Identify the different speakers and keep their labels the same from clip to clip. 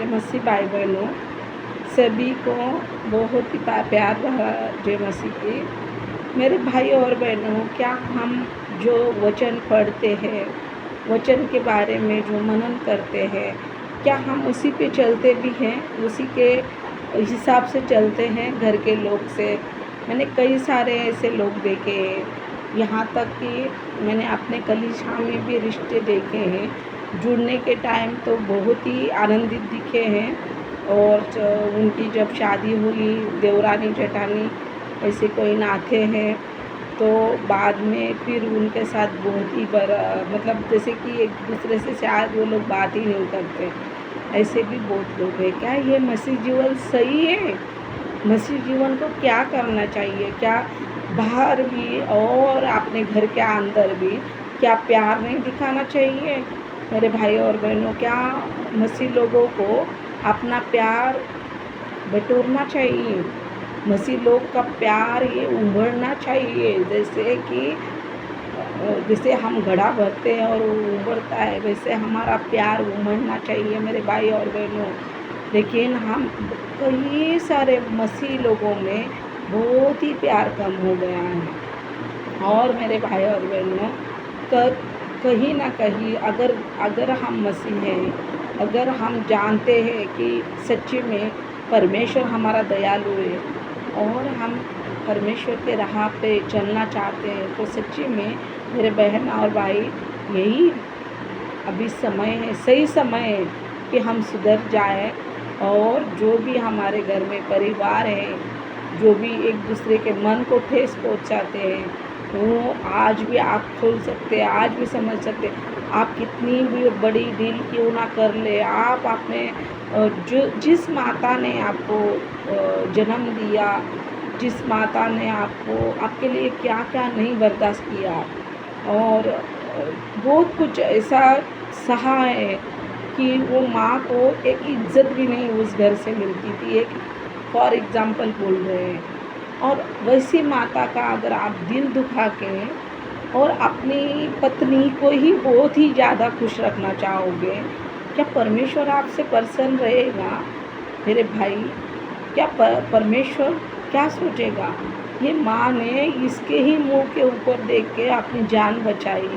Speaker 1: मेरे मसीह भाई बहनों, सभी को बहुत ही प्यार भरा जय मसीह की। मेरे भाई और बहनों, क्या हम जो वचन पढ़ते हैं, वचन के बारे में जो मनन करते हैं, क्या हम उसी पे चलते भी हैं, उसी के हिसाब से चलते हैं घर के लोग से? मैंने कई सारे ऐसे लोग देखे हैं, यहाँ तक कि मैंने अपने कलीसिया में भी रिश्ते देखे हैं। जुड़ने के टाइम तो बहुत ही आनंदित दिखे हैं, और उनकी जब शादी हुई, देवरानी जेठानी ऐसे कोई नाते हैं, तो बाद में फिर उनके साथ बहुत ही बड़ा, मतलब जैसे कि एक दूसरे से शायद वो लोग बात ही नहीं करते। ऐसे भी बहुत लोग हैं। क्या ये मसीह जीवन सही है? मसीह जीवन को क्या करना चाहिए? क्या बाहर भी और अपने घर के अंदर भी क्या प्यार नहीं दिखाना चाहिए? मेरे भाई और बहनों, क्या मसीह लोगों को अपना प्यार बटोरना चाहिए? मसीह लोग का प्यार ये उभरना चाहिए, जैसे हम घड़ा भरते हैं और वो उभरता है, वैसे हमारा प्यार उमड़ना चाहिए मेरे भाई और बहनों। लेकिन हम कई सारे मसीह लोगों में बहुत ही प्यार कम हो गया है। और मेरे भाई और बहनों, कहीं ना कहीं अगर हम मसीह हैं, अगर हम जानते हैं कि सच्ची में परमेश्वर हमारा दयालु है और हम परमेश्वर के राह पे चलना चाहते हैं, तो सच्ची में मेरे बहन और भाई, यही अभी समय है, सही समय है कि हम सुधर जाएं। और जो भी हमारे घर में परिवार है, जो भी एक दूसरे के मन को ठेस पहुंचाते हैं, वो आज भी आँख खोल सकते हैं, आज भी समझ सकते हैं। आप कितनी भी बड़ी डील क्यों ना कर ले, आप अपने जिस माता ने आपको जन्म दिया, जिस माता ने आपको आपके लिए क्या क्या नहीं बर्दाश्त किया, और बहुत कुछ ऐसा सहा है कि वो माँ को एक इज्जत भी नहीं उस घर से मिलती थी। एक फॉर एग्ज़ाम्पल बोल रहे हैं। और वैसी माता का अगर आप दिल दुखा के और अपनी पत्नी को ही बहुत ही ज़्यादा खुश रखना चाहोगे, क्या परमेश्वर आपसे प्रसन्न रहेगा? मेरे भाई, क्या परमेश्वर क्या सोचेगा? ये माँ ने इसके ही मुंह के ऊपर देख के अपनी जान बचाई,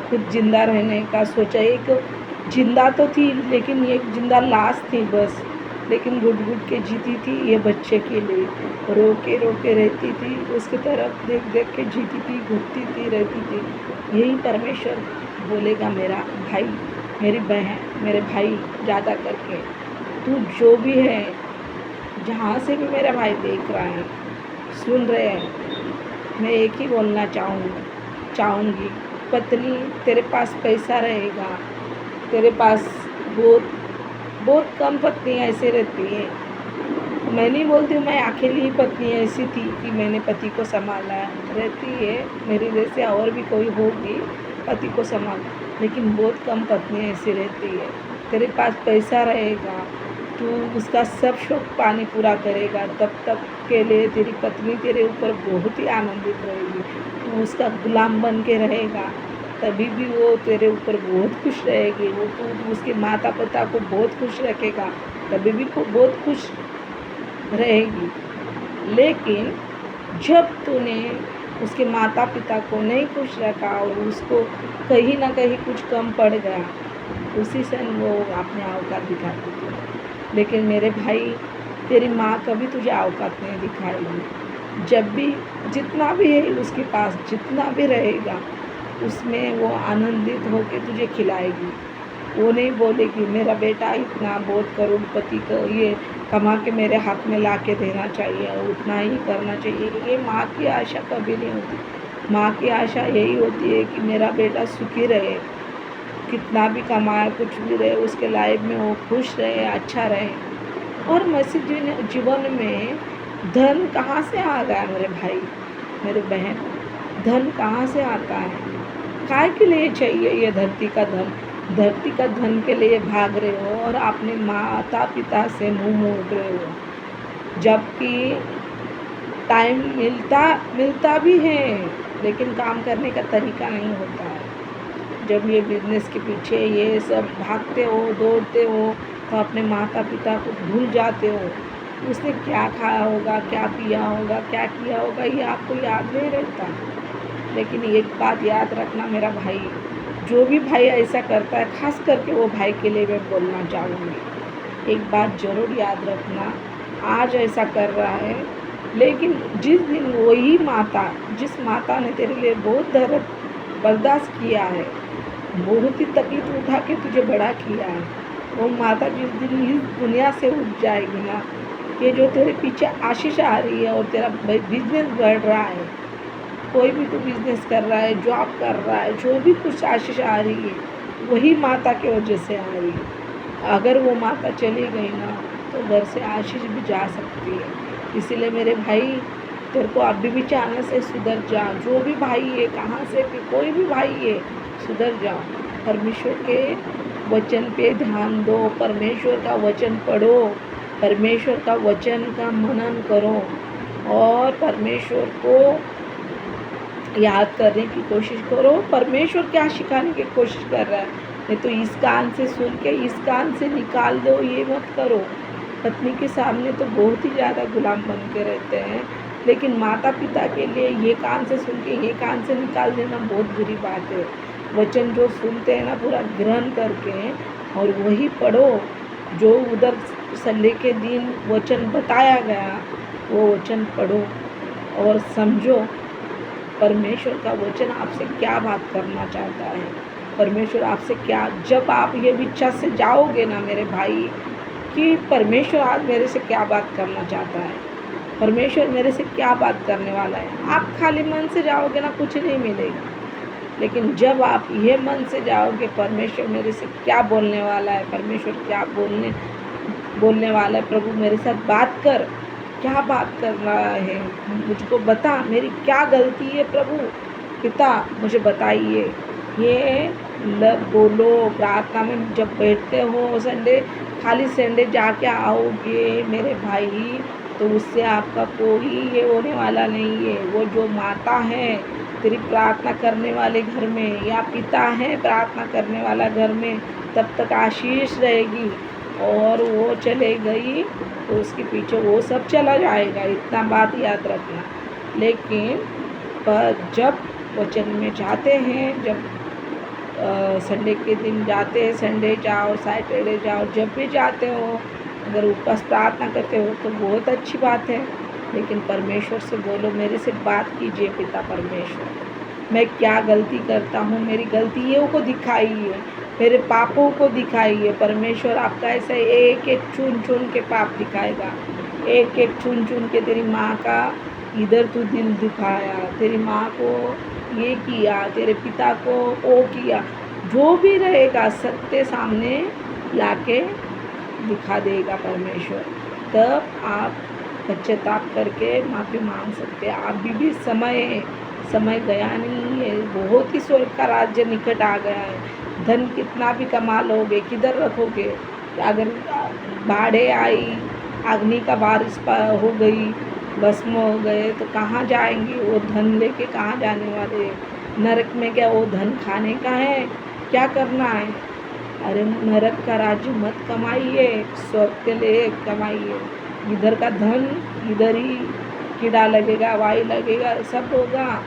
Speaker 1: खुद जिंदा रहने का सोचा। एक जिंदा तो थी, लेकिन एक जिंदा लाश थी बस, लेकिन घुट घुट के जीती थी ये बच्चे के लिए, रोके रोके रहती थी, उसकी तरफ देख देख के जीती थी, घुटती थी, रहती थी। यही परमेश्वर बोलेगा मेरा भाई, मेरी बहन, मेरे भाई, ज़्यादा करके तू जो भी है, जहाँ से भी मेरा भाई देख रहा है, सुन रहे हैं, मैं एक ही बोलना चाहूँगी, पत्नी, तेरे पास पैसा रहेगा, तेरे पास बहुत बहुत कम पत्नियाँ ऐसे रहती हैं। मैं नहीं बोलती हूँ, मैं अकेली ही पत्नी ऐसी थी कि मैंने पति को संभाला, रहती है मेरी जैसे और भी कोई होगी पति को संभाल, लेकिन बहुत कम पत्नियाँ ऐसी रहती है। तेरे पास पैसा रहेगा, तू उसका सब शौक पानी पूरा करेगा, तब तक के लिए तेरी पत्नी तेरे ऊपर बहुत ही आनंदित रहेगी। तू उसका गुलाम बन के रहेगा, तभी भी वो तेरे ऊपर बहुत खुश रहेगी। वो तू उसके माता पिता को बहुत खुश रखेगा, तभी भी वो बहुत खुश रहेगी। लेकिन जब तूने उसके माता पिता को नहीं खुश रखा और उसको कहीं ना कहीं कुछ कम पड़ गया, उसी से वो अपने औकात दिखाती थी। लेकिन मेरे भाई, तेरी माँ कभी तुझे औकात नहीं दिखाएगी। जब भी जितना भी है उसके पास, जितना भी रहेगा, उसमें वो आनंदित होकर तुझे खिलाएगी। वो नहीं बोलेगी मेरा बेटा इतना बहुत करोड़पति का ये कमा के मेरे हाथ में ला के देना चाहिए, उतना ही करना चाहिए। ये माँ की आशा कभी नहीं होती। माँ की आशा यही होती है कि मेरा बेटा सुखी रहे, कितना भी कमाए, कुछ भी रहे, उसके लाइफ में वो खुश रहे, अच्छा रहे। और मसीह जीवन में धन कहाँ से आ गया मेरे भाई, मेरे बहन? धन कहाँ से आता है? काय के लिए चाहिए ये धरती का धन? धरती का धन के लिए भाग रहे हो और अपने माता पिता से मुंह मोड़ रहे हो, जबकि टाइम मिलता भी है, लेकिन काम करने का तरीका नहीं होता है। जब ये बिजनेस के पीछे ये सब भागते हो, दौड़ते हो, तो अपने माता पिता को भूल जाते हो। उसने क्या खाया होगा, क्या पिया होगा, क्या किया होगा, ये आपको याद नहीं रहता। लेकिन एक बात याद रखना मेरा भाई, जो भी भाई ऐसा करता है, खास करके वो भाई के लिए मैं बोलना चाहूँगी, एक बात ज़रूर याद रखना, आज ऐसा कर रहा है, लेकिन जिस दिन वही माता, जिस माता ने तेरे लिए बहुत दर्द बर्दाश्त किया है, बहुत ही तकलीफ उठा के तुझे बड़ा किया है, वो माता जिस दिन इस दुनिया से उठ जाएगी ना, ये जो तेरे पीछे आशीष आ रही है और तेरा बिजनेस बढ़ रहा है, कोई भी तू बिजनेस कर रहा है, जॉब कर रहा है, जो भी कुछ आशीष आ रही है, वही माता की वजह से आ रही है। अगर वो माता चली गई ना, तो घर से आशीष भी जा सकती है। इसीलिए मेरे भाई, तेरे को अभी भी चाहने से सुधर जा। जो भी भाई है, कहाँ से भी कोई भी भाई है, सुधर जाओ। परमेश्वर के वचन पे ध्यान दो, परमेश्वर का वचन पढ़ो, परमेश्वर का वचन का मनन करो और परमेश्वर को याद करने की कोशिश करो। परमेश्वर क्या सिखाने की कोशिश कर रहा है, नहीं तो इस कान से सुन के इस कान से निकाल दो, ये मत करो। पत्नी के सामने तो बहुत ही ज़्यादा गुलाम बन के रहते हैं, लेकिन माता पिता के लिए ये कान से सुन के ये कान से निकाल देना बहुत बुरी बात है। वचन जो सुनते हैं ना, पूरा ग्रहण करके और वही पढ़ो जो उधर संडे के दिन वचन बताया गया, वो वचन पढ़ो और समझो परमेश्वर का वचन आपसे क्या बात करना चाहता है। परमेश्वर आपसे क्या, जब आप ये इच्छा से जाओगे ना मेरे भाई कि परमेश्वर आज मेरे से क्या बात करना चाहता है, परमेश्वर मेरे से क्या बात करने वाला है, आप खाली मन से जाओगे ना, कुछ नहीं मिलेगा। लेकिन जब आप ये मन से जाओगे परमेश्वर मेरे से क्या बोलने वाला है, परमेश्वर क्या बोलने वाला है, प्रभु मेरे साथ बात कर, क्या बात कर रहा है, मुझको बता, मेरी क्या गलती है प्रभु पिता, मुझे बताइए। ये बोलो प्रार्थना में जब बैठते हो संडे, खाली संडे जाके आओगे मेरे भाई, तो उससे आपका कोई ये होने वाला नहीं है। वो जो माता है तेरी प्रार्थना करने वाले घर में, या पिता है प्रार्थना करने वाला घर में, तब तक आशीष रहेगी। और वो चले गई तो उसके पीछे वो सब चला जाएगा, इतना बात याद रखना। लेकिन पर जब वचन में जाते हैं, जब संडे के दिन जाते हैं, संडे जाओ, सैटरडे जाओ, जब भी जाते हो, अगर उपवास प्रार्थना करते हो तो बहुत अच्छी बात है। लेकिन परमेश्वर से बोलो, मेरे से बात कीजिए पिता परमेश्वर, मैं क्या गलती करता हूँ, मेरी गलतियों को दिखाइए, मेरे पापों को दिखाइए। परमेश्वर आपका ऐसा एक एक चुन चुन के पाप दिखाएगा, एक एक चुन चुन के तेरी माँ का इधर तू दिल दिखाया, तेरी माँ को ये किया, तेरे पिता को वो किया, जो भी रहेगा सत्य सामने लाके दिखा देगा परमेश्वर। तब आप पश्चाताप करके माफ़ी मांग सकते हैं। अभी भी समय गया नहीं है, बहुत ही स्वर्ग का राज्य निकट आ गया है। धन कितना भी कमा लोगे, किधर रखोगे? अगर बाढ़ें आई, अग्नि का बारिश हो गई, भस्म हो गए, तो कहाँ जाएंगे? वो धन लेके कहाँ जाने वाले? नरक में क्या वो धन खाने का है? क्या करना है? अरे नरक का राज्य मत कमाइए, स्वर्ग के लिए कमाइए। इधर का धन इधर ही कीड़ा लगेगा, वायु लगेगा, सब होगा,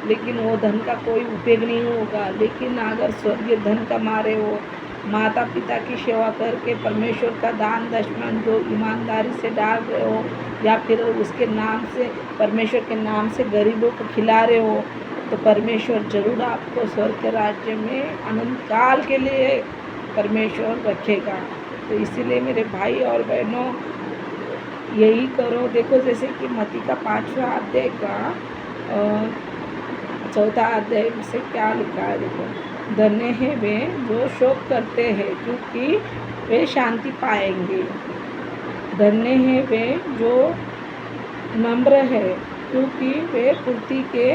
Speaker 1: लेकिन वो धन का कोई उपयोग नहीं होगा। लेकिन अगर स्वर्गीय धन कमा रहे हो, माता पिता की सेवा करके परमेश्वर का दान दशमन जो ईमानदारी से डाल रहे हो, या फिर उसके नाम से, परमेश्वर के नाम से गरीबों को खिला रहे हो, तो परमेश्वर जरूर आपको स्वर्ग के राज्य में अनंत काल के लिए परमेश्वर रखेगा। तो इसीलिए मेरे भाई और बहनों, यही करो। देखो जैसे कि मत्ती का 5वां अध्याय का 4था अध्याय से क्या लिखा है, देखो, धन्य है वे जो शोक करते हैं, क्योंकि वे शांति पाएंगे। धन्य है वे जो नम्र है, क्योंकि वे पृथ्वी के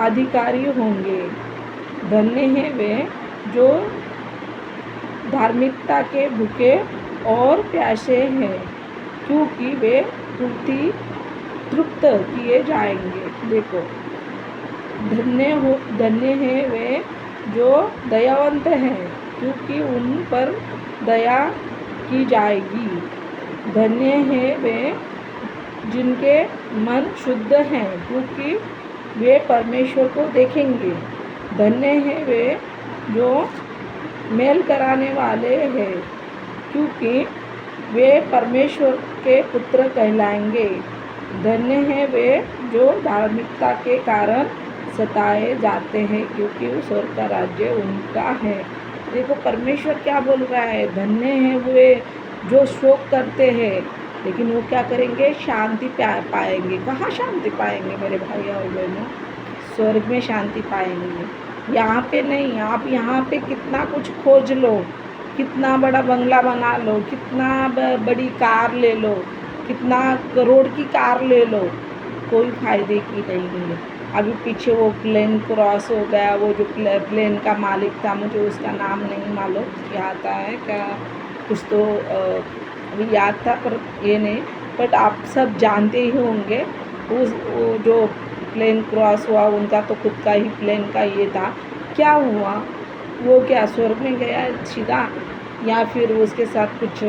Speaker 1: अधिकारी होंगे। धन्य है वे जो धार्मिकता के भूखे और प्यासे हैं, क्योंकि वे पृथ्वी तृप्त किए जाएंगे। देखो, धन्य है वे जो दयावंत हैं, क्योंकि उन पर दया की जाएगी। धन्य हैं वे जिनके मन शुद्ध हैं, क्योंकि वे परमेश्वर को देखेंगे। धन्य हैं वे जो मेल कराने वाले हैं, क्योंकि वे परमेश्वर के पुत्र कहलाएंगे। धन्य हैं वे जो धार्मिकता के कारण सताए जाते हैं, क्योंकि स्वर्ग का राज्य उनका है। देखो परमेश्वर क्या बोल रहा है, धन्य हैं वे जो शोक करते हैं, लेकिन वो क्या करेंगे, शांति पाएंगे। कहाँ शांति पाएंगे मेरे भाई और बहनों? स्वर्ग में शांति पाएंगे, यहाँ पे नहीं। आप यहाँ पे कितना कुछ खोज लो, कितना बड़ा बंगला बना लो, कितना बड़ी कार ले लो, कितना करोड़ की कार ले लो, कोई फायदे की नहीं है। अभी पीछे वो प्लेन क्रॉस हो गया, वो जो प्लेन का मालिक था, मुझे उसका नाम नहीं मालूम, याद है क्या कुछ तो अभी याद था, पर ये नहीं। बट आप सब जानते ही होंगे वो जो प्लेन क्रॉस हुआ, उनका तो खुद का ही प्लेन का ये था। क्या हुआ, वो क्या स्वर्ग में गया सीधा, या फिर उसके साथ कुछ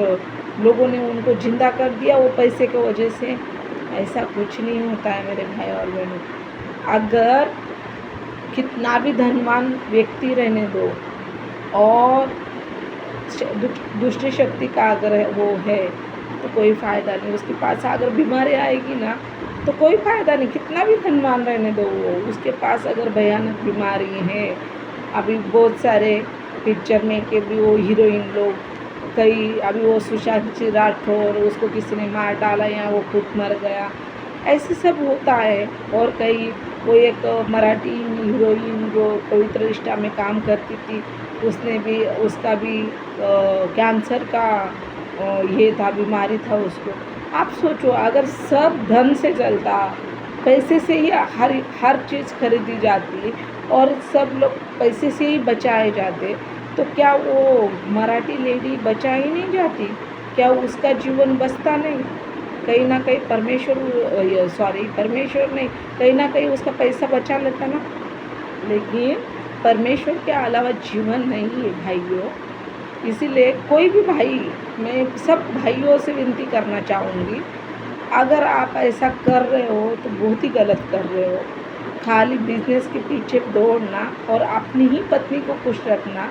Speaker 1: लोगों ने उनको जिंदा कर दिया वो पैसे की वजह से? ऐसा कुछ नहीं होता है मेरे भाई और बहनों। अगर कितना भी धनवान व्यक्ति रहने दो और दुष्ट शक्ति का अगर वो है तो कोई फ़ायदा नहीं। उसके पास अगर बीमारी आएगी ना तो कोई फ़ायदा नहीं, कितना भी धनवान रहने दो वो, उसके पास अगर भयानक बीमारी है। अभी बहुत सारे पिक्चर में के भी वो हीरोइन लोग, कई अभी वो सुशांत सिंह राठौर, उसको किसी ने मार डाला या वो खुद मर गया, ऐसे सब होता है। और कई वो एक मराठी हीरोइन जो पवित्र रिश्ता में काम करती थी, उसने भी, उसका भी कैंसर का ये था, बीमारी था उसको। आप सोचो अगर सब धन से चलता, पैसे से ही हर चीज़ खरीदी जाती और सब लोग पैसे से ही बचाए जाते, तो क्या वो मराठी लेडी बचा ही नहीं जाती? क्या उसका जीवन बचता नहीं? कहीं ना कहीं परमेश्वर नहीं, कहीं ना कहीं उसका पैसा बचा लेता ना। लेकिन परमेश्वर के अलावा जीवन नहीं है भाइयों। इसीलिए कोई भी भाई, मैं सब भाइयों से विनती करना चाहूँगी, अगर आप ऐसा कर रहे हो तो बहुत ही गलत कर रहे हो। खाली बिजनेस के पीछे दौड़ना और अपनी ही पत्नी को खुश रखना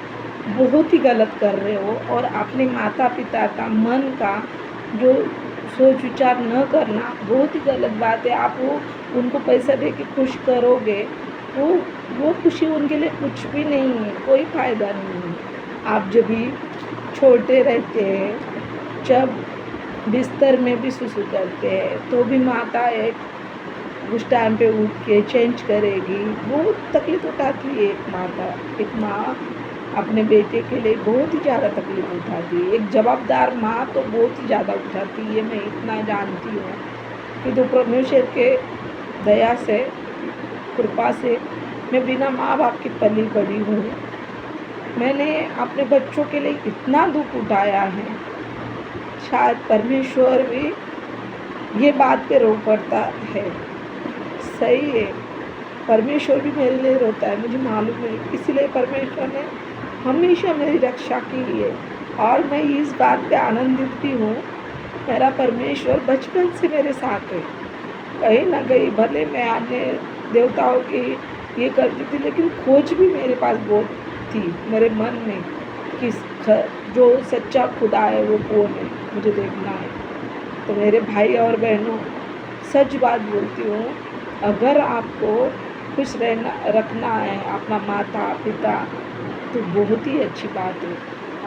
Speaker 1: बहुत ही गलत कर रहे हो। और अपने माता पिता का मन का जो सोच विचार न करना बहुत ही गलत बात है। आप वो उनको पैसा दे के खुश करोगे, वो खुशी उनके लिए कुछ भी नहीं है, कोई फ़ायदा नहीं है। आप जब भी छोटे रहते हैं, जब बिस्तर में भी सुसु करते हैं, तो भी माता उस टाइम पे उठ के चेंज करेगी। बहुत तकलीफ उठाती है एक माँ अपने बेटे के लिए बहुत ही ज़्यादा तकलीफ उठाती है। एक जवाबदार माँ तो बहुत ही ज़्यादा उठाती है, मैं इतना जानती हूँ कि तो परमेश्वर के दया से, कृपा से मैं बिना माँ बाप की पली बड़ी हूँ। मैंने अपने बच्चों के लिए इतना दुख उठाया है, शायद परमेश्वर भी ये बात पे रो पड़ता है। सही है, परमेश्वर भी मेरे लिए रोता है, मुझे मालूम है। इसलिए परमेश्वर ने हमेशा मेरी रक्षा की है और मैं इस बात पे आनंदित भी हूँ। मेरा परमेश्वर बचपन से मेरे साथ है। कहीं ना कहीं भले मैं अन्य देवताओं की ये करती थी, लेकिन खोज भी मेरे पास बहुत थी मेरे मन में कि जो सच्चा खुदा है वो कौन है, मुझे देखना है। तो मेरे भाई और बहनों, सच बात बोलती हूँ, अगर आपको खुश रखना है अपना माता पिता तो बहुत ही अच्छी बात है।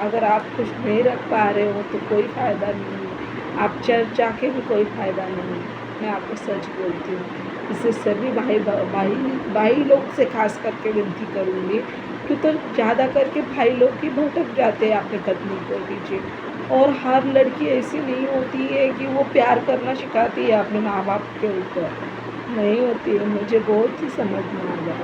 Speaker 1: अगर आप खुश नहीं रख पा रहे हो तो कोई फ़ायदा नहीं है, आप चर्च जाके भी कोई फ़ायदा नहीं है। मैं आपको सच बोलती हूँ। इससे सभी भाई लोग से खास करके विनती करूँगी कि तो ज़्यादा करके भाई लोग ही भटक जाते हैं अपने पत्नी को पीछे। और हर लड़की ऐसी नहीं होती है कि वो प्यार करना सिखाती है अपने माँ बाप के ऊपर, नहीं होती है। मुझे बहुत ही समझ में आ गया।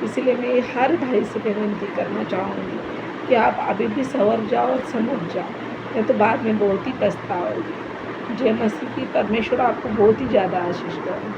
Speaker 1: इसलिए मैं हर भाई से विनती करना चाहूँगी कि आप अभी भी संवर जाओ और समझ जाओ, नहीं तो बाद में बहुत ही पछताओगे। जय मसीह की। परमेश्वर आपको बहुत ही ज़्यादा आशीष करे।